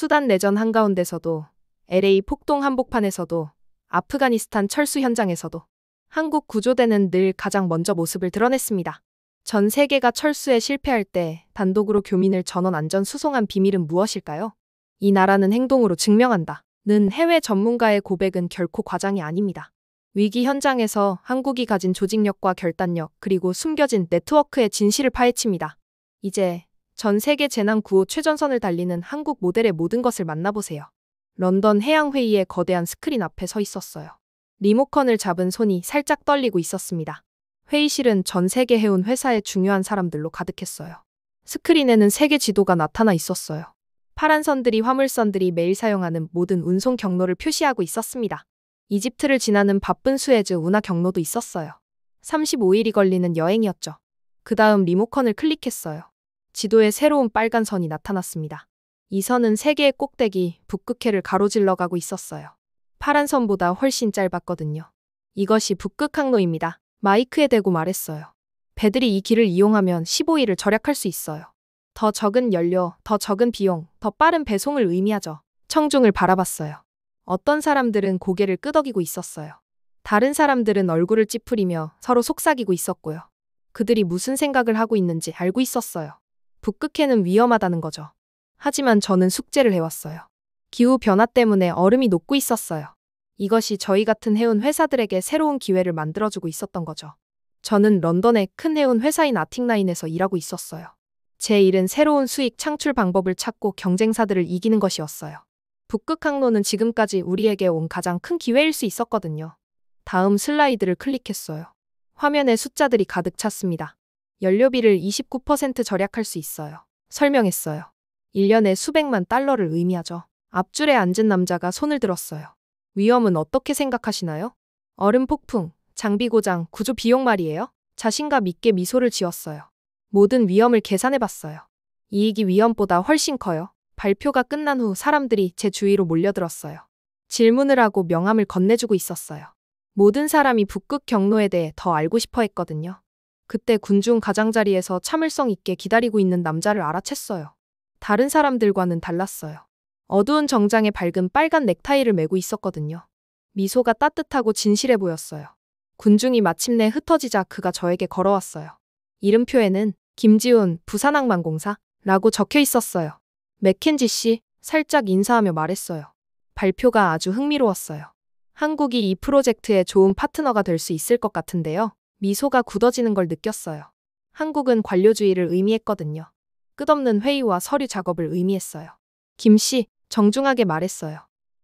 수단 내전 한가운데서도, LA 폭동 한복판에서도, 아프가니스탄 철수 현장에서도 한국 구조대는 늘 가장 먼저 모습을 드러냈습니다. 전 세계가 철수에 실패할 때 단독으로 교민을 전원 안전 수송한 비밀은 무엇일까요? 이 나라는 행동으로 증명한다. 는 해외 전문가의 고백은 결코 과장이 아닙니다. 위기 현장에서 한국이 가진 조직력과 결단력 그리고 숨겨진 네트워크의 진실을 파헤칩니다. 이제 전 세계 재난 구호 최전선을 달리는 한국 모델의 모든 것을 만나보세요. 런던 해양회의의 거대한 스크린 앞에 서 있었어요. 리모컨을 잡은 손이 살짝 떨리고 있었습니다. 회의실은 전 세계 해운 회사의 중요한 사람들로 가득했어요. 스크린에는 세계 지도가 나타나 있었어요. 파란 선들이 화물선들이 매일 사용하는 모든 운송 경로를 표시하고 있었습니다. 이집트를 지나는 바쁜 수에즈 운하 경로도 있었어요. 35일이 걸리는 여행이었죠. 그 다음 리모컨을 클릭했어요. 지도에 새로운 빨간 선이 나타났습니다. 이 선은 세계의 꼭대기 북극해를 가로질러 가고 있었어요. 파란 선보다 훨씬 짧았거든요. 이것이 북극 항로입니다. 마이크에 대고 말했어요. 배들이 이 길을 이용하면 15일을 절약할 수 있어요. 더 적은 연료, 더 적은 비용, 더 빠른 배송을 의미하죠. 청중을 바라봤어요. 어떤 사람들은 고개를 끄덕이고 있었어요. 다른 사람들은 얼굴을 찌푸리며 서로 속삭이고 있었고요. 그들이 무슨 생각을 하고 있는지 알고 있었어요. 북극해는 위험하다는 거죠. 하지만 저는 숙제를 해왔어요. 기후변화 때문에 얼음이 녹고 있었어요. 이것이 저희 같은 해운 회사들에게 새로운 기회를 만들어주고 있었던 거죠. 저는 런던의 큰 해운 회사인 아틱라인에서 일하고 있었어요. 제 일은 새로운 수익 창출 방법을 찾고 경쟁사들을 이기는 것이었어요. 북극 항로는 지금까지 우리에게 온 가장 큰 기회일 수 있었거든요. 다음 슬라이드를 클릭했어요. 화면에 숫자들이 가득 찼습니다. 연료비를 29% 절약할 수 있어요. 설명했어요. 1년에 수백만 달러를 의미하죠. 앞줄에 앉은 남자가 손을 들었어요. 위험은 어떻게 생각하시나요? 얼음 폭풍, 장비 고장, 구조 비용 말이에요? 자신감 있게 미소를 지었어요. 모든 위험을 계산해봤어요. 이익이 위험보다 훨씬 커요. 발표가 끝난 후 사람들이 제 주위로 몰려들었어요. 질문을 하고 명함을 건네주고 있었어요. 모든 사람이 북극 경로에 대해 더 알고 싶어 했거든요. 그때 군중 가장자리에서 참을성 있게 기다리고 있는 남자를 알아챘어요. 다른 사람들과는 달랐어요. 어두운 정장에 밝은 빨간 넥타이를 메고 있었거든요. 미소가 따뜻하고 진실해 보였어요. 군중이 마침내 흩어지자 그가 저에게 걸어왔어요. 이름표에는 김지훈, 부산항만공사 라고 적혀 있었어요. 맥켄지 씨, 살짝 인사하며 말했어요. 발표가 아주 흥미로웠어요. 한국이 이 프로젝트의 좋은 파트너가 될 수 있을 것 같은데요. 미소가 굳어지는 걸 느꼈어요. 한국은 관료주의를 의미했거든요. 끝없는 회의와 서류 작업을 의미했어요. 김 씨, 정중하게 말했어요.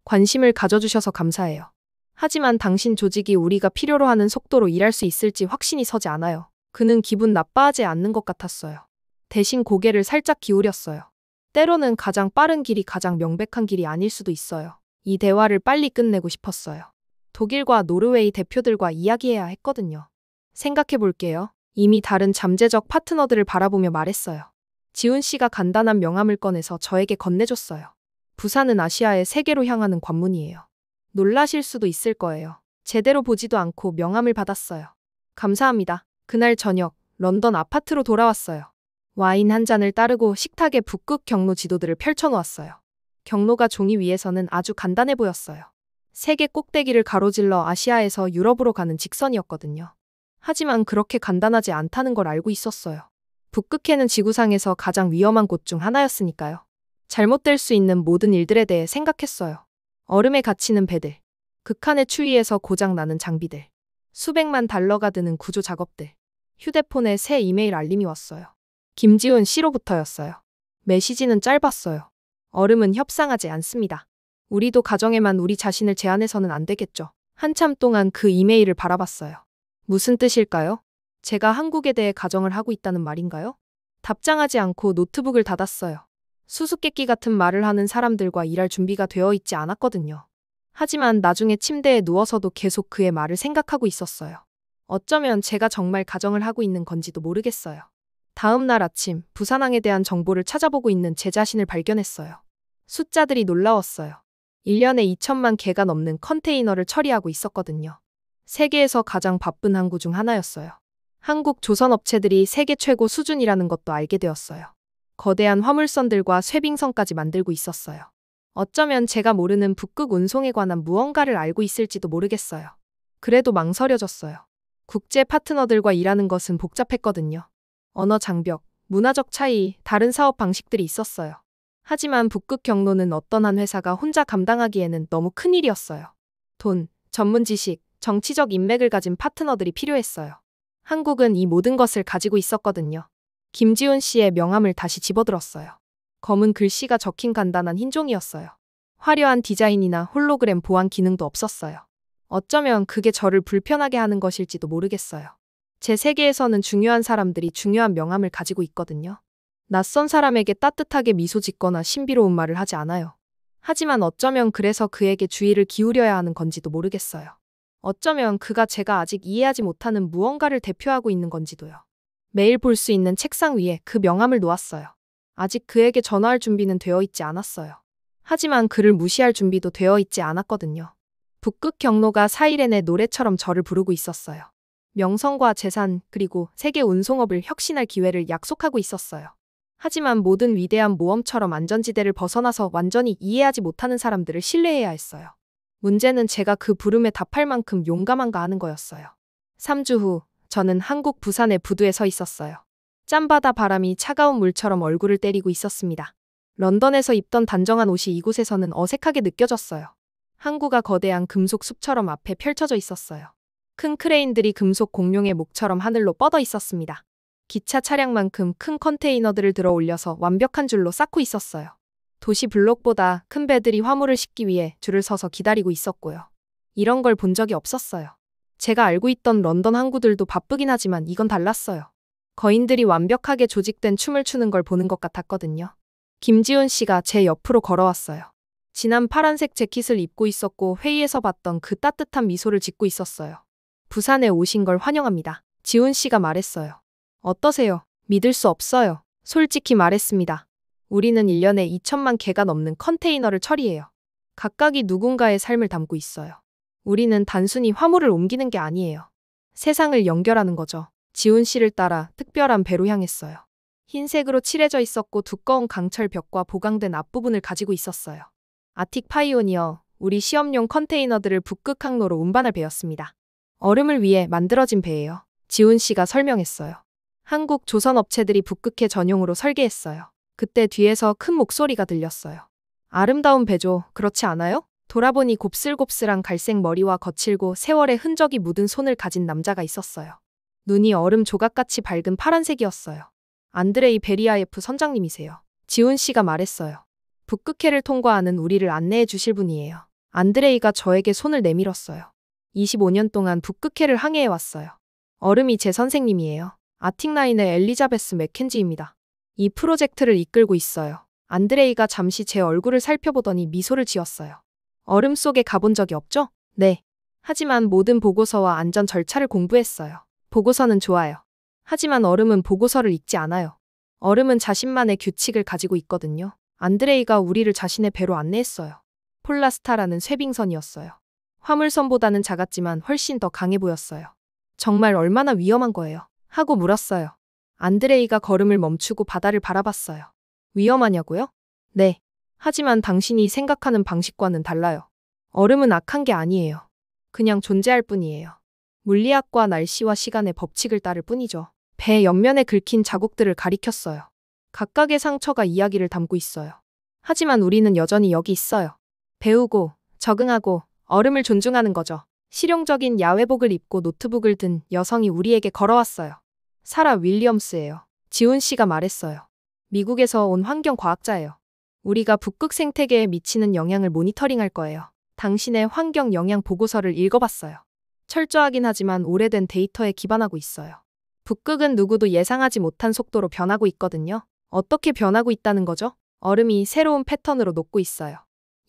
관심을 가져주셔서 감사해요. 하지만 당신 조직이 우리가 필요로 하는 속도로 일할 수 있을지 확신이 서지 않아요. 그는 기분 나빠하지 않는 것 같았어요. 대신 고개를 살짝 기울였어요. 때로는 가장 빠른 길이 가장 명백한 길이 아닐 수도 있어요. 이 대화를 빨리 끝내고 싶었어요. 독일과 노르웨이 대표들과 이야기해야 했거든요. 생각해 볼게요. 이미 다른 잠재적 파트너들을 바라보며 말했어요. 지훈 씨가 간단한 명함을 꺼내서 저에게 건네줬어요. 부산은 아시아의 세계로 향하는 관문이에요. 놀라실 수도 있을 거예요. 제대로 보지도 않고 명함을 받았어요. 감사합니다. 그날 저녁 런던 아파트로 돌아왔어요. 와인 한 잔을 따르고 식탁에 북극 경로 지도들을 펼쳐놓았어요. 경로가 종이 위에서는 아주 간단해 보였어요. 세계 꼭대기를 가로질러 아시아에서 유럽으로 가는 직선이었거든요. 하지만 그렇게 간단하지 않다는 걸 알고 있었어요. 북극해는 지구상에서 가장 위험한 곳 중 하나였으니까요. 잘못될 수 있는 모든 일들에 대해 생각했어요. 얼음에 갇히는 배들, 극한의 추위에서 고장나는 장비들, 수백만 달러가 드는 구조 작업들. 휴대폰에 새 이메일 알림이 왔어요. 김지훈 씨로부터였어요. 메시지는 짧았어요. 얼음은 협상하지 않습니다. 우리도 가정에만 우리 자신을 제한해서는 안 되겠죠. 한참 동안 그 이메일을 바라봤어요. 무슨 뜻일까요? 제가 한국에 대해 가정을 하고 있다는 말인가요? 답장하지 않고 노트북을 닫았어요. 수수께끼 같은 말을 하는 사람들과 일할 준비가 되어 있지 않았거든요. 하지만 나중에 침대에 누워서도 계속 그의 말을 생각하고 있었어요. 어쩌면 제가 정말 가정을 하고 있는 건지도 모르겠어요. 다음 날 아침 부산항에 대한 정보를 찾아보고 있는 제 자신을 발견했어요. 숫자들이 놀라웠어요. 1년에 2천만 개가 넘는 컨테이너를 처리하고 있었거든요. 세계에서 가장 바쁜 항구 중 하나였어요. 한국 조선업체들이 세계 최고 수준이라는 것도 알게 되었어요. 거대한 화물선들과 쇠빙선까지 만들고 있었어요. 어쩌면 제가 모르는 북극 운송에 관한 무언가를 알고 있을지도 모르겠어요. 그래도 망설여졌어요. 국제 파트너들과 일하는 것은 복잡했거든요. 언어 장벽, 문화적 차이, 다른 사업 방식들이 있었어요. 하지만 북극 경로는 어떤 한 회사가 혼자 감당하기에는 너무 큰 일이었어요. 돈, 전문 지식, 정치적 인맥을 가진 파트너들이 필요했어요. 한국은 이 모든 것을 가지고 있었거든요. 김지훈 씨의 명함을 다시 집어들었어요. 검은 글씨가 적힌 간단한 흰 종이였어요. 화려한 디자인이나 홀로그램 보안 기능도 없었어요. 어쩌면 그게 저를 불편하게 하는 것일지도 모르겠어요. 제 세계에서는 중요한 사람들이 중요한 명함을 가지고 있거든요. 낯선 사람에게 따뜻하게 미소 짓거나 신비로운 말을 하지 않아요. 하지만 어쩌면 그래서 그에게 주의를 기울여야 하는 건지도 모르겠어요. 어쩌면 그가 제가 아직 이해하지 못하는 무언가를 대표하고 있는 건지도요. 매일 볼 수 있는 책상 위에 그 명함을 놓았어요. 아직 그에게 전화할 준비는 되어 있지 않았어요. 하지만 그를 무시할 준비도 되어 있지 않았거든요. 북극 경로가 사이렌의 노래처럼 저를 부르고 있었어요. 명성과 재산, 그리고 세계 운송업을 혁신할 기회를 약속하고 있었어요. 하지만 모든 위대한 모험처럼 안전지대를 벗어나서 완전히 이해하지 못하는 사람들을 신뢰해야 했어요. 문제는 제가 그 부름에 답할 만큼 용감한가 하는 거였어요. 3주 후, 저는 한국 부산의 부두에 서 있었어요. 짬바다 바람이 차가운 물처럼 얼굴을 때리고 있었습니다. 런던에서 입던 단정한 옷이 이곳에서는 어색하게 느껴졌어요. 항구가 거대한 금속 숲처럼 앞에 펼쳐져 있었어요. 큰 크레인들이 금속 공룡의 목처럼 하늘로 뻗어 있었습니다. 기차 차량만큼 큰 컨테이너들을 들어 올려서 완벽한 줄로 쌓고 있었어요. 도시 블록보다 큰 배들이 화물을 싣기 위해 줄을 서서 기다리고 있었고요. 이런 걸 본 적이 없었어요. 제가 알고 있던 런던 항구들도 바쁘긴 하지만 이건 달랐어요. 거인들이 완벽하게 조직된 춤을 추는 걸 보는 것 같았거든요. 김지훈 씨가 제 옆으로 걸어왔어요. 진한 파란색 재킷을 입고 있었고 회의에서 봤던 그 따뜻한 미소를 짓고 있었어요. 부산에 오신 걸 환영합니다. 지훈 씨가 말했어요. 어떠세요? 믿을 수 없어요. 솔직히 말했습니다. 우리는 1년에 2천만 개가 넘는 컨테이너를 처리해요. 각각이 누군가의 삶을 담고 있어요. 우리는 단순히 화물을 옮기는 게 아니에요. 세상을 연결하는 거죠. 지훈 씨를 따라 특별한 배로 향했어요. 흰색으로 칠해져 있었고 두꺼운 강철 벽과 보강된 앞부분을 가지고 있었어요. 아틱 파이오니어, 우리 시험용 컨테이너들을 북극 항로로 운반할 배였습니다. 얼음을 위해 만들어진 배예요. 지훈 씨가 설명했어요. 한국 조선 업체들이 북극해 전용으로 설계했어요. 그때 뒤에서 큰 목소리가 들렸어요. 아름다운 배죠, 그렇지 않아요? 돌아보니 곱슬곱슬한 갈색 머리와 거칠고 세월의 흔적이 묻은 손을 가진 남자가 있었어요. 눈이 얼음 조각같이 밝은 파란색이었어요. 안드레이 베리아예프 선장님이세요. 지훈 씨가 말했어요. 북극해를 통과하는 우리를 안내해 주실 분이에요. 안드레이가 저에게 손을 내밀었어요. 25년 동안 북극해를 항해해 왔어요. 얼음이 제 선생님이에요. 아틱라인의 엘리자베스 맥켄지입니다. 이 프로젝트를 이끌고 있어요. 안드레이가 잠시 제 얼굴을 살펴보더니 미소를 지었어요. 얼음 속에 가본 적이 없죠? 네. 하지만 모든 보고서와 안전 절차를 공부했어요. 보고서는 좋아요. 하지만 얼음은 보고서를 읽지 않아요. 얼음은 자신만의 규칙을 가지고 있거든요. 안드레이가 우리를 자신의 배로 안내했어요. 폴라스타라는 쇠빙선이었어요. 화물선보다는 작았지만 훨씬 더 강해 보였어요. 정말 얼마나 위험한 거예요? 하고 물었어요. 안드레이가 걸음을 멈추고 바다를 바라봤어요. 위험하냐고요? 네. 하지만 당신이 생각하는 방식과는 달라요. 얼음은 악한 게 아니에요. 그냥 존재할 뿐이에요. 물리학과 날씨와 시간의 법칙을 따를 뿐이죠. 배 옆면에 긁힌 자국들을 가리켰어요. 각각의 상처가 이야기를 담고 있어요. 하지만 우리는 여전히 여기 있어요. 배우고, 적응하고, 얼음을 존중하는 거죠. 실용적인 야외복을 입고 노트북을 든 여성이 우리에게 걸어왔어요. 사라 윌리엄스예요. 지훈 씨가 말했어요. 미국에서 온 환경과학자예요. 우리가 북극 생태계에 미치는 영향을 모니터링할 거예요. 당신의 환경 영향 보고서를 읽어봤어요. 철저하긴 하지만 오래된 데이터에 기반하고 있어요. 북극은 누구도 예상하지 못한 속도로 변하고 있거든요. 어떻게 변하고 있다는 거죠? 얼음이 새로운 패턴으로 녹고 있어요.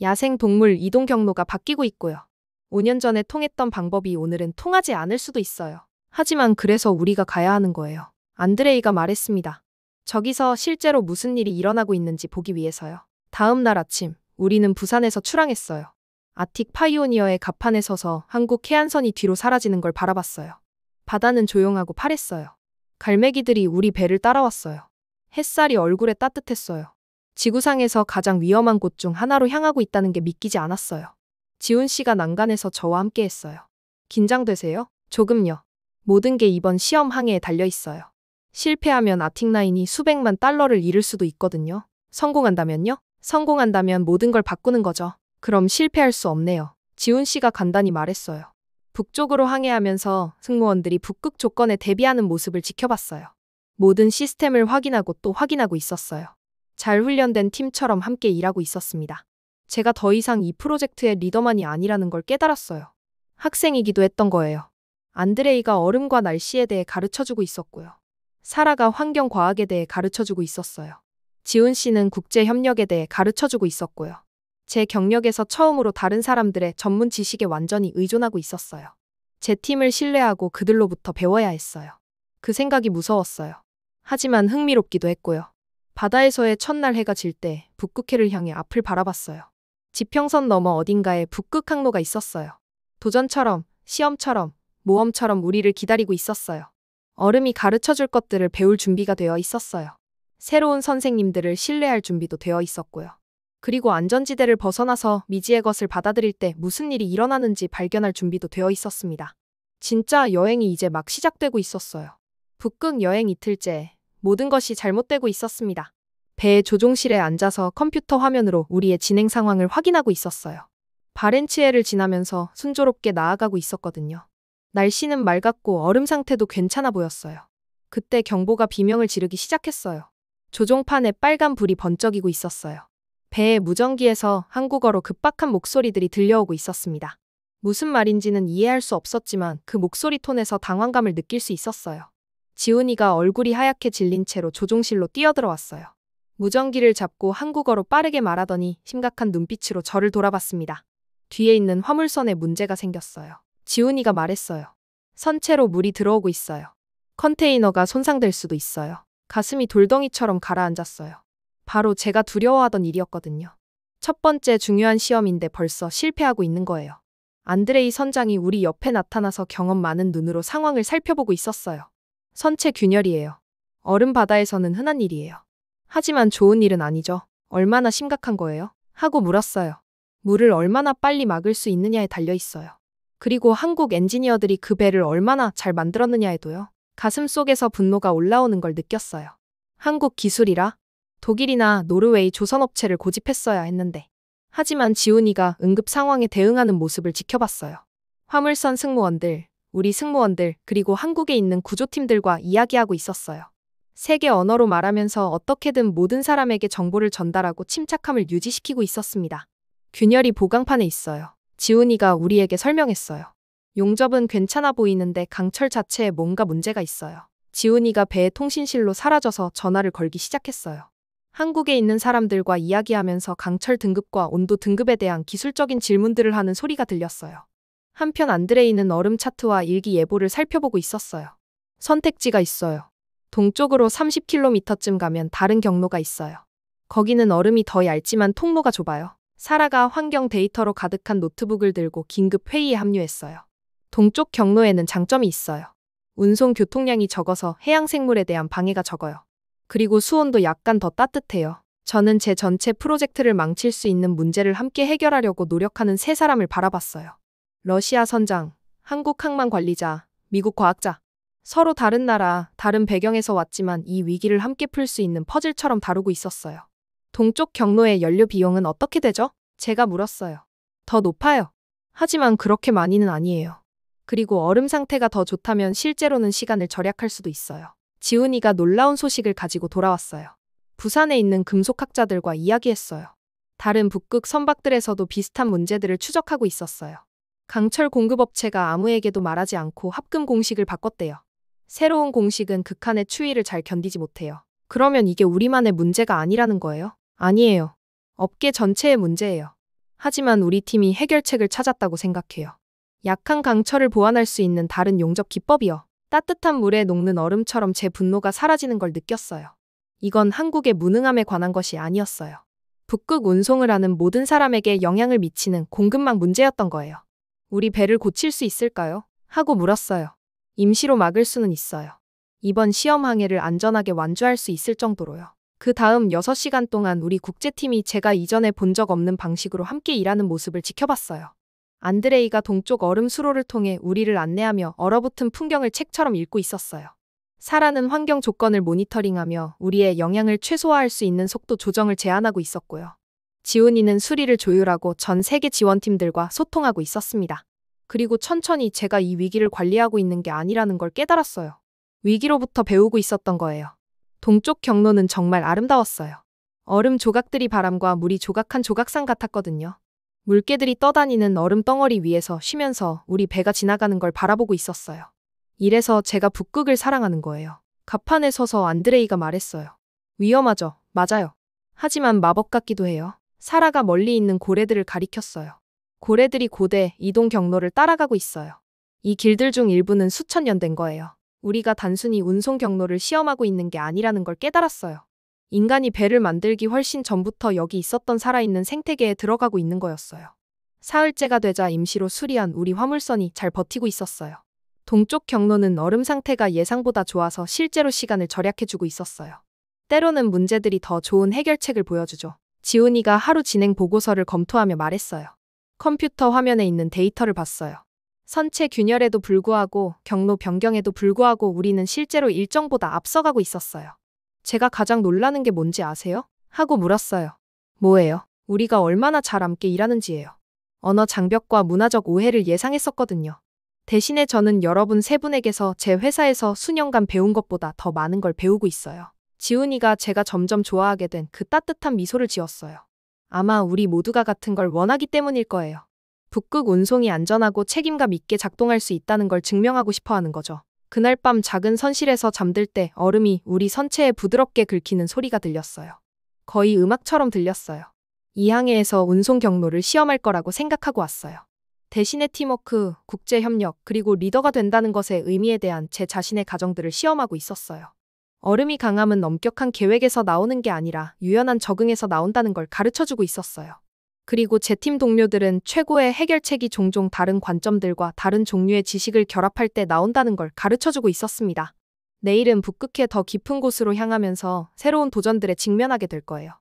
야생 동물 이동 경로가 바뀌고 있고요. 5년 전에 통했던 방법이 오늘은 통하지 않을 수도 있어요. 하지만 그래서 우리가 가야 하는 거예요. 안드레이가 말했습니다. 저기서 실제로 무슨 일이 일어나고 있는지 보기 위해서요. 다음 날 아침, 우리는 부산에서 출항했어요. 아틱 파이오니어의 갑판에 서서 한국 해안선이 뒤로 사라지는 걸 바라봤어요. 바다는 조용하고 파랬어요. 갈매기들이 우리 배를 따라왔어요. 햇살이 얼굴에 따뜻했어요. 지구상에서 가장 위험한 곳 중 하나로 향하고 있다는 게 믿기지 않았어요. 지훈 씨가 난간에서 저와 함께 했어요. 긴장되세요? 조금요. 모든 게 이번 시험 항해에 달려 있어요. 실패하면 아틱라인이 수백만 달러를 잃을 수도 있거든요. 성공한다면요? 성공한다면 모든 걸 바꾸는 거죠. 그럼 실패할 수 없네요. 지훈 씨가 간단히 말했어요. 북쪽으로 항해하면서 승무원들이 북극 조건에 대비하는 모습을 지켜봤어요. 모든 시스템을 확인하고 또 확인하고 있었어요. 잘 훈련된 팀처럼 함께 일하고 있었습니다. 제가 더 이상 이 프로젝트의 리더만이 아니라는 걸 깨달았어요. 학생이기도 했던 거예요. 안드레이가 얼음과 날씨에 대해 가르쳐주고 있었고요. 사라가 환경과학에 대해 가르쳐주고 있었어요. 지훈 씨는 국제협력에 대해 가르쳐주고 있었고요. 제 경력에서 처음으로 다른 사람들의 전문 지식에 완전히 의존하고 있었어요. 제 팀을 신뢰하고 그들로부터 배워야 했어요. 그 생각이 무서웠어요. 하지만 흥미롭기도 했고요. 바다에서의 첫날 해가 질 때 북극해를 향해 앞을 바라봤어요. 지평선 너머 어딘가에 북극 항로가 있었어요. 도전처럼, 시험처럼, 모험처럼 우리를 기다리고 있었어요. 얼음이 가르쳐줄 것들을 배울 준비가 되어 있었어요. 새로운 선생님들을 신뢰할 준비도 되어 있었고요. 그리고 안전지대를 벗어나서 미지의 것을 받아들일 때 무슨 일이 일어나는지 발견할 준비도 되어 있었습니다. 진짜 여행이 이제 막 시작되고 있었어요. 북극 여행 이틀째, 모든 것이 잘못되고 있었습니다. 배의 조종실에 앉아서 컴퓨터 화면으로 우리의 진행 상황을 확인하고 있었어요. 바렌츠해를 지나면서 순조롭게 나아가고 있었거든요. 날씨는 맑았고 얼음 상태도 괜찮아 보였어요. 그때 경보가 비명을 지르기 시작했어요. 조종판에 빨간 불이 번쩍이고 있었어요. 배의 무전기에서 한국어로 급박한 목소리들이 들려오고 있었습니다. 무슨 말인지는 이해할 수 없었지만 그 목소리 톤에서 당황감을 느낄 수 있었어요. 지훈이가 얼굴이 하얗게 질린 채로 조종실로 뛰어들어왔어요. 무전기를 잡고 한국어로 빠르게 말하더니 심각한 눈빛으로 저를 돌아봤습니다. 뒤에 있는 화물선에 문제가 생겼어요. 지훈이가 말했어요. 선체로 물이 들어오고 있어요. 컨테이너가 손상될 수도 있어요. 가슴이 돌덩이처럼 가라앉았어요. 바로 제가 두려워하던 일이었거든요. 첫 번째 중요한 시험인데 벌써 실패하고 있는 거예요. 안드레이 선장이 우리 옆에 나타나서 경험 많은 눈으로 상황을 살펴보고 있었어요. 선체 균열이에요. 얼음 바다에서는 흔한 일이에요. 하지만 좋은 일은 아니죠. 얼마나 심각한 거예요? 하고 물었어요. 물을 얼마나 빨리 막을 수 있느냐에 달려 있어요. 그리고 한국 엔지니어들이 그 배를 얼마나 잘 만들었느냐에도요. 가슴 속에서 분노가 올라오는 걸 느꼈어요. 한국 기술이라? 독일이나 노르웨이 조선업체를 고집했어야 했는데. 하지만 지훈이가 응급 상황에 대응하는 모습을 지켜봤어요. 화물선 승무원들, 우리 승무원들, 그리고 한국에 있는 구조팀들과 이야기하고 있었어요. 세계 언어로 말하면서 어떻게든 모든 사람에게 정보를 전달하고 침착함을 유지시키고 있었습니다. 균열이 보강판에 있어요. 지훈이가 우리에게 설명했어요. 용접은 괜찮아 보이는데 강철 자체에 뭔가 문제가 있어요. 지훈이가 배의 통신실로 사라져서 전화를 걸기 시작했어요. 한국에 있는 사람들과 이야기하면서 강철 등급과 온도 등급에 대한 기술적인 질문들을 하는 소리가 들렸어요. 한편 안드레이는 얼음 차트와 일기예보를 살펴보고 있었어요. 선택지가 있어요. 동쪽으로 30km쯤 가면 다른 경로가 있어요. 거기는 얼음이 더 얇지만 통로가 좁아요. 사라가 환경 데이터로 가득한 노트북을 들고 긴급 회의에 합류했어요. 동쪽 경로에는 장점이 있어요. 운송 교통량이 적어서 해양 생물에 대한 방해가 적어요. 그리고 수온도 약간 더 따뜻해요. 저는 제 전체 프로젝트를 망칠 수 있는 문제를 함께 해결하려고 노력하는 세 사람을 바라봤어요. 러시아 선장, 한국 항만 관리자, 미국 과학자. 서로 다른 나라, 다른 배경에서 왔지만 이 위기를 함께 풀 수 있는 퍼즐처럼 다루고 있었어요. 동쪽 경로의 연료 비용은 어떻게 되죠? 제가 물었어요. 더 높아요. 하지만 그렇게 많이는 아니에요. 그리고 얼음 상태가 더 좋다면 실제로는 시간을 절약할 수도 있어요. 지훈이가 놀라운 소식을 가지고 돌아왔어요. 부산에 있는 금속학자들과 이야기했어요. 다른 북극 선박들에서도 비슷한 문제들을 추적하고 있었어요. 강철 공급업체가 아무에게도 말하지 않고 합금 공식을 바꿨대요. 새로운 공식은 극한의 추위를 잘 견디지 못해요. 그러면 이게 우리만의 문제가 아니라는 거예요? 아니에요. 업계 전체의 문제예요. 하지만 우리 팀이 해결책을 찾았다고 생각해요. 약한 강철을 보완할 수 있는 다른 용접 기법이요. 따뜻한 물에 녹는 얼음처럼 제 분노가 사라지는 걸 느꼈어요. 이건 한국의 무능함에 관한 것이 아니었어요. 북극 운송을 하는 모든 사람에게 영향을 미치는 공급망 문제였던 거예요. 우리 배를 고칠 수 있을까요? 하고 물었어요. 임시로 막을 수는 있어요. 이번 시험 항해를 안전하게 완주할 수 있을 정도로요. 그 다음 6시간 동안 우리 국제팀이 제가 이전에 본 적 없는 방식으로 함께 일하는 모습을 지켜봤어요. 안드레이가 동쪽 얼음 수로를 통해 우리를 안내하며 얼어붙은 풍경을 책처럼 읽고 있었어요. 사라는 환경 조건을 모니터링하며 우리의 영향을 최소화할 수 있는 속도 조정을 제안하고 있었고요. 지훈이는 수리를 조율하고 전 세계 지원팀들과 소통하고 있었습니다. 그리고 천천히 제가 이 위기를 관리하고 있는 게 아니라는 걸 깨달았어요. 위기로부터 배우고 있었던 거예요. 동쪽 경로는 정말 아름다웠어요. 얼음 조각들이 바람과 물이 조각한 조각상 같았거든요. 물개들이 떠다니는 얼음 덩어리 위에서 쉬면서 우리 배가 지나가는 걸 바라보고 있었어요. 이래서 제가 북극을 사랑하는 거예요. 갑판에 서서 안드레이가 말했어요. 위험하죠. 맞아요. 하지만 마법 같기도 해요. 사라가 멀리 있는 고래들을 가리켰어요. 고래들이 고대 이동 경로를 따라가고 있어요. 이 길들 중 일부는 수천 년 된 거예요. 우리가 단순히 운송 경로를 시험하고 있는 게 아니라는 걸 깨달았어요. 인간이 배를 만들기 훨씬 전부터 여기 있었던 살아있는 생태계에 들어가고 있는 거였어요. 사흘째가 되자 임시로 수리한 우리 화물선이 잘 버티고 있었어요. 동쪽 경로는 얼음 상태가 예상보다 좋아서 실제로 시간을 절약해주고 있었어요. 때로는 문제들이 더 좋은 해결책을 보여주죠. 지훈이가 하루 진행 보고서를 검토하며 말했어요. 컴퓨터 화면에 있는 데이터를 봤어요. 선체 균열에도 불구하고 경로 변경에도 불구하고 우리는 실제로 일정보다 앞서가고 있었어요. 제가 가장 놀라는 게 뭔지 아세요? 하고 물었어요. 뭐예요? 우리가 얼마나 잘 함께 일하는지예요. 언어 장벽과 문화적 오해를 예상했었거든요. 대신에 저는 여러분 세 분에게서 제 회사에서 수년간 배운 것보다 더 많은 걸 배우고 있어요. 지훈이가 제가 점점 좋아하게 된 그 따뜻한 미소를 지었어요. 아마 우리 모두가 같은 걸 원하기 때문일 거예요. 북극 운송이 안전하고 책임감 있게 작동할 수 있다는 걸 증명하고 싶어 하는 거죠. 그날 밤 작은 선실에서 잠들 때 얼음이 우리 선체에 부드럽게 긁히는 소리가 들렸어요. 거의 음악처럼 들렸어요. 이 항해에서 운송 경로를 시험할 거라고 생각하고 왔어요. 대신에 팀워크, 국제협력, 그리고 리더가 된다는 것의 의미에 대한 제 자신의 가정들을 시험하고 있었어요. 얼음이 강함은 엄격한 계획에서 나오는 게 아니라 유연한 적응에서 나온다는 걸 가르쳐주고 있었어요. 그리고 제 팀 동료들은 최고의 해결책이 종종 다른 관점들과 다른 종류의 지식을 결합할 때 나온다는 걸 가르쳐주고 있었습니다. 내일은 북극해 더 깊은 곳으로 향하면서 새로운 도전들에 직면하게 될 거예요.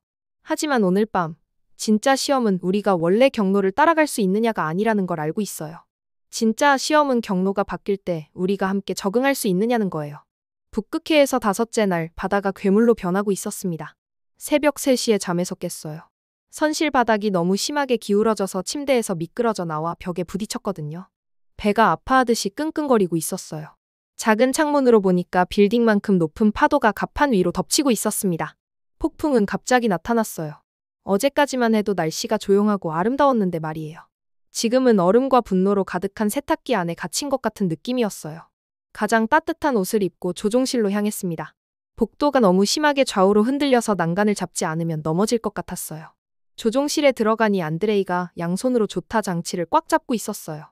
하지만 오늘 밤, 진짜 시험은 우리가 원래 경로를 따라갈 수 있느냐가 아니라는 걸 알고 있어요. 진짜 시험은 경로가 바뀔 때 우리가 함께 적응할 수 있느냐는 거예요. 북극해에서 5째 날 바다가 괴물로 변하고 있었습니다. 새벽 3시에 잠에서 깼어요. 선실 바닥이 너무 심하게 기울어져서 침대에서 미끄러져 나와 벽에 부딪혔거든요. 배가 아파하듯이 끙끙거리고 있었어요. 작은 창문으로 보니까 빌딩만큼 높은 파도가 갑판 위로 덮치고 있었습니다. 폭풍은 갑자기 나타났어요. 어제까지만 해도 날씨가 조용하고 아름다웠는데 말이에요. 지금은 얼음과 분노로 가득한 세탁기 안에 갇힌 것 같은 느낌이었어요. 가장 따뜻한 옷을 입고 조종실로 향했습니다. 복도가 너무 심하게 좌우로 흔들려서 난간을 잡지 않으면 넘어질 것 같았어요. 조종실에 들어가니 안드레이가 양손으로 조타 장치를 꽉 잡고 있었어요.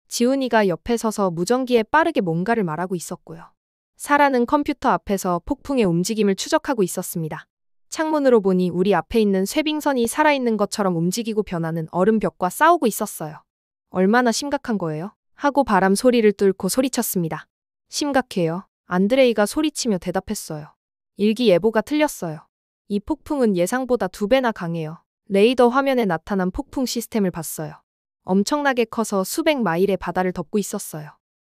지훈이가 옆에 서서 무전기에 빠르게 뭔가를 말하고 있었고요. 사라는 컴퓨터 앞에서 폭풍의 움직임을 추적하고 있었습니다. 창문으로 보니 우리 앞에 있는 쇠빙선이 살아있는 것처럼 움직이고 변하는 얼음벽과 싸우고 있었어요. 얼마나 심각한 거예요? 하고 바람 소리를 뚫고 소리쳤습니다. 심각해요. 안드레이가 소리치며 대답했어요. 일기예보가 틀렸어요. 이 폭풍은 예상보다 2배나 강해요. 레이더 화면에 나타난 폭풍 시스템을 봤어요. 엄청나게 커서 수백 마일의 바다를 덮고 있었어요.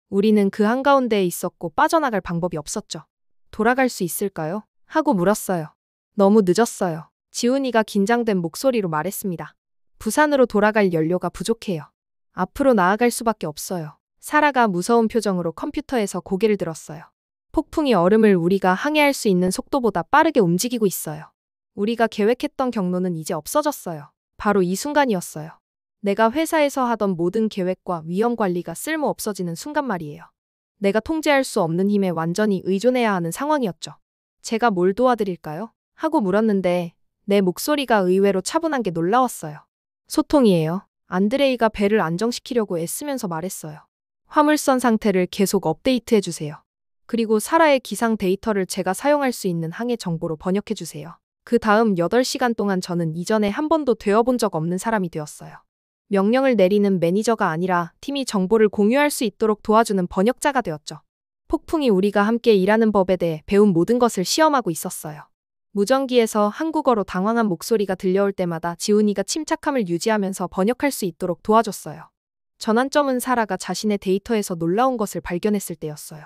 우리는 그 한가운데에 있었고 빠져나갈 방법이 없었죠. 돌아갈 수 있을까요? 하고 물었어요. 너무 늦었어요. 지훈이가 긴장된 목소리로 말했습니다. 부산으로 돌아갈 연료가 부족해요. 앞으로 나아갈 수밖에 없어요. 사라가 무서운 표정으로 컴퓨터에서 고개를 들었어요. 폭풍이 얼음을 우리가 항해할 수 있는 속도보다 빠르게 움직이고 있어요. 우리가 계획했던 경로는 이제 없어졌어요. 바로 이 순간이었어요. 내가 회사에서 하던 모든 계획과 위험 관리가 쓸모 없어지는 순간 말이에요. 내가 통제할 수 없는 힘에 완전히 의존해야 하는 상황이었죠. 제가 뭘 도와드릴까요? 하고 물었는데 내 목소리가 의외로 차분한 게 놀라웠어요. 소통이에요. 안드레이가 배를 안정시키려고 애쓰면서 말했어요. 화물선 상태를 계속 업데이트해주세요. 그리고 사라의 기상 데이터를 제가 사용할 수 있는 항해 정보로 번역해주세요. 그 다음 8시간 동안 저는 이전에 한 번도 되어본 적 없는 사람이 되었어요. 명령을 내리는 매니저가 아니라 팀이 정보를 공유할 수 있도록 도와주는 번역자가 되었죠. 폭풍이 우리가 함께 일하는 법에 대해 배운 모든 것을 시험하고 있었어요. 무전기에서 한국어로 당황한 목소리가 들려올 때마다 지훈이가 침착함을 유지하면서 번역할 수 있도록 도와줬어요. 전환점은 사라가 자신의 데이터에서 놀라운 것을 발견했을 때였어요.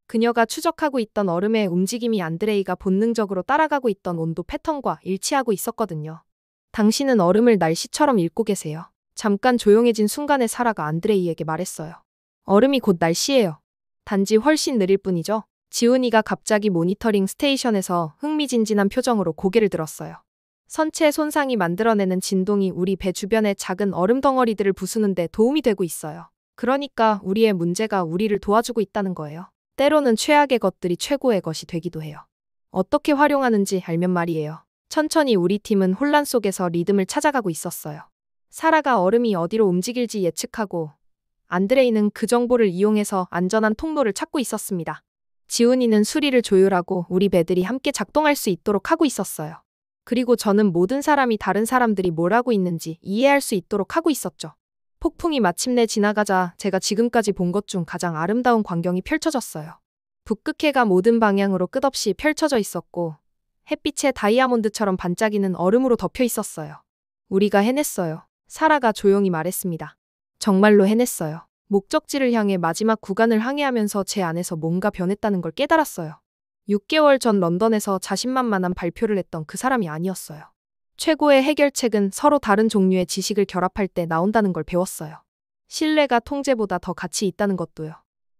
그녀가 추적하고 있던 얼음의 움직임이 안드레이가 본능적으로 따라가고 있던 온도 패턴과 일치하고 있었거든요. 당신은 얼음을 날씨처럼 읽고 계세요. 잠깐 조용해진 순간에 사라가 안드레이에게 말했어요. 얼음이 곧 날씨예요. 단지 훨씬 느릴 뿐이죠. 지훈이가 갑자기 모니터링 스테이션에서 흥미진진한 표정으로 고개를 들었어요. 선체 손상이 만들어내는 진동이 우리 배 주변의 작은 얼음 덩어리들을 부수는 데 도움이 되고 있어요. 그러니까 우리의 문제가 우리를 도와주고 있다는 거예요. 때로는 최악의 것들이 최고의 것이 되기도 해요. 어떻게 활용하는지 알면 말이에요. 천천히 우리 팀은 혼란 속에서 리듬을 찾아가고 있었어요. 사라가 얼음이 어디로 움직일지 예측하고 안드레이는 그 정보를 이용해서 안전한 통로를 찾고 있었습니다. 지훈이는 수리를 조율하고 우리 배들이 함께 작동할 수 있도록 하고 있었어요. 그리고 저는 모든 사람이 다른 사람들이 뭘 하고 있는지 이해할 수 있도록 하고 있었죠. 폭풍이 마침내 지나가자 제가 지금까지 본 것 중 가장 아름다운 광경이 펼쳐졌어요. 북극해가 모든 방향으로 끝없이 펼쳐져 있었고 햇빛에 다이아몬드처럼 반짝이는 얼음으로 덮여 있었어요. 우리가 해냈어요. 사라가 조용히 말했습니다. 정말로 해냈어요. 목적지를 향해 마지막 구간을 항해하면서 제 안에서 뭔가 변했다는 걸 깨달았어요. 6개월 전 런던에서 자신만만한 발표를 했던 그 사람이 아니었어요. 최고의 해결책은 서로 다른 종류의 지식을 결합할 때 나온다는 걸 배웠어요. 신뢰가 통제보다 더 가치 있다는 것도요.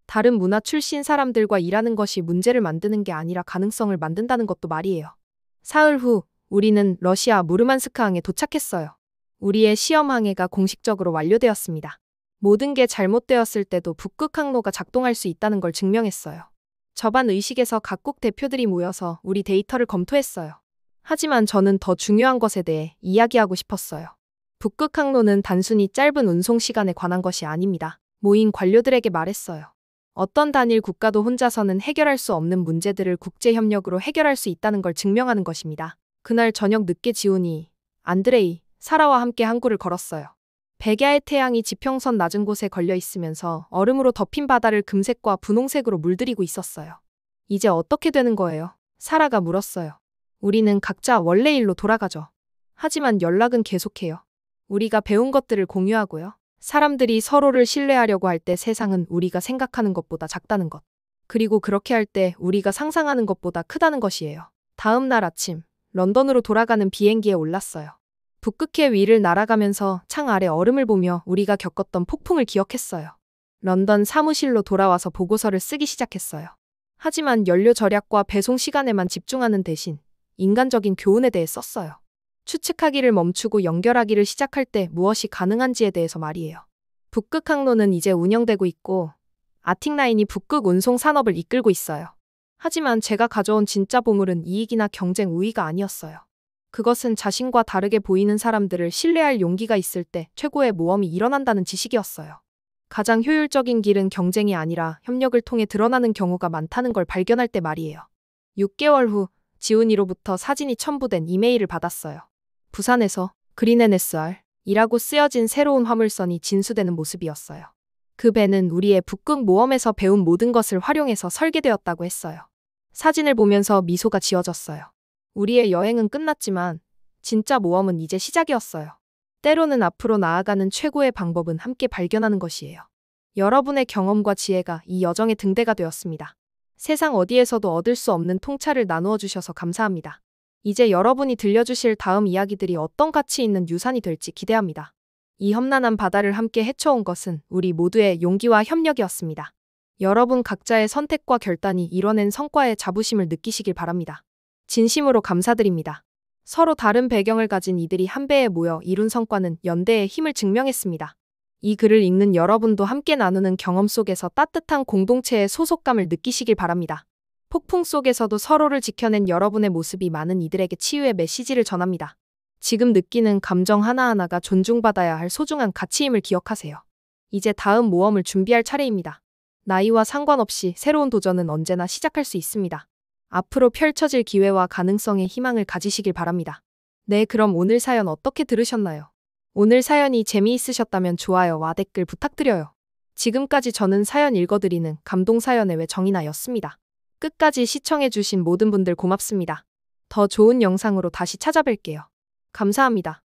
다른 문화 출신 사람들과 일하는 것이 문제를 만드는 게 아니라 가능성을 만든다는 것도 말이에요. 사흘 후 우리는 러시아 무르만스크항에 도착했어요. 우리의 시험 항해가 공식적으로 완료되었습니다. 모든 게 잘못되었을 때도 북극 항로가 작동할 수 있다는 걸 증명했어요. 저반 의식에서 각국 대표들이 모여서 우리 데이터를 검토했어요. 하지만 저는 더 중요한 것에 대해 이야기하고 싶었어요. 북극 항로는 단순히 짧은 운송 시간에 관한 것이 아닙니다. 모인 관료들에게 말했어요. 어떤 단일 국가도 혼자서는 해결할 수 없는 문제들을 국제협력으로 해결할 수 있다는 걸 증명하는 것입니다. 그날 저녁 늦게 지훈이, 안드레이, 사라와 함께 항구를 걸었어요. 백야의 태양이 지평선 낮은 곳에 걸려 있으면서 얼음으로 덮인 바다를 금색과 분홍색으로 물들이고 있었어요. 이제 어떻게 되는 거예요? 사라가 물었어요. 우리는 각자 원래 일로 돌아가죠. 하지만 연락은 계속해요. 우리가 배운 것들을 공유하고요. 사람들이 서로를 신뢰하려고 할 때 세상은 우리가 생각하는 것보다 작다는 것. 그리고 그렇게 할 때 우리가 상상하는 것보다 크다는 것이에요. 다음 날 아침, 런던으로 돌아가는 비행기에 올랐어요. 북극해 위를 날아가면서 창 아래 얼음을 보며 우리가 겪었던 폭풍을 기억했어요. 런던 사무실로 돌아와서 보고서를 쓰기 시작했어요. 하지만 연료 절약과 배송 시간에만 집중하는 대신 인간적인 교훈에 대해 썼어요. 추측하기를 멈추고 연결하기를 시작할 때 무엇이 가능한지에 대해서 말이에요. 북극 항로는 이제 운영되고 있고 아틱라인이 북극 운송 산업을 이끌고 있어요. 하지만 제가 가져온 진짜 보물은 이익이나 경쟁 우위가 아니었어요. 그것은 자신과 다르게 보이는 사람들을 신뢰할 용기가 있을 때 최고의 모험이 일어난다는 지식이었어요. 가장 효율적인 길은 경쟁이 아니라 협력을 통해 드러나는 경우가 많다는 걸 발견할 때 말이에요. 6개월 후 지훈이로부터 사진이 첨부된 이메일을 받았어요. 부산에서 그린 NSR이라고 쓰여진 새로운 화물선이 진수되는 모습이었어요. 그 배는 우리의 북극 모험에서 배운 모든 것을 활용해서 설계되었다고 했어요. 사진을 보면서 미소가 지어졌어요. 우리의 여행은 끝났지만 진짜 모험은 이제 시작이었어요. 때로는 앞으로 나아가는 최고의 방법은 함께 발견하는 것이에요. 여러분의 경험과 지혜가 이 여정의 등대가 되었습니다. 세상 어디에서도 얻을 수 없는 통찰을 나누어 주셔서 감사합니다. 이제 여러분이 들려주실 다음 이야기들이 어떤 가치 있는 유산이 될지 기대합니다. 이 험난한 바다를 함께 헤쳐온 것은 우리 모두의 용기와 협력이었습니다. 여러분 각자의 선택과 결단이 이뤄낸 성과의 자부심을 느끼시길 바랍니다. 진심으로 감사드립니다. 서로 다른 배경을 가진 이들이 한 배에 모여 이룬 성과는 연대의 힘을 증명했습니다. 이 글을 읽는 여러분도 함께 나누는 경험 속에서 따뜻한 공동체의 소속감을 느끼시길 바랍니다. 폭풍 속에서도 서로를 지켜낸 여러분의 모습이 많은 이들에게 치유의 메시지를 전합니다. 지금 느끼는 감정 하나하나가 존중받아야 할 소중한 가치임을 기억하세요. 이제 다음 모험을 준비할 차례입니다. 나이와 상관없이 새로운 도전은 언제나 시작할 수 있습니다. 앞으로 펼쳐질 기회와 가능성에 희망을 가지시길 바랍니다. 네, 그럼 오늘 사연 어떻게 들으셨나요? 오늘 사연이 재미있으셨다면 좋아요와 댓글 부탁드려요. 지금까지 저는 사연 읽어드리는 감동사연의 왜 정인아였습니다. 끝까지 시청해주신 모든 분들 고맙습니다. 더 좋은 영상으로 다시 찾아뵐게요. 감사합니다.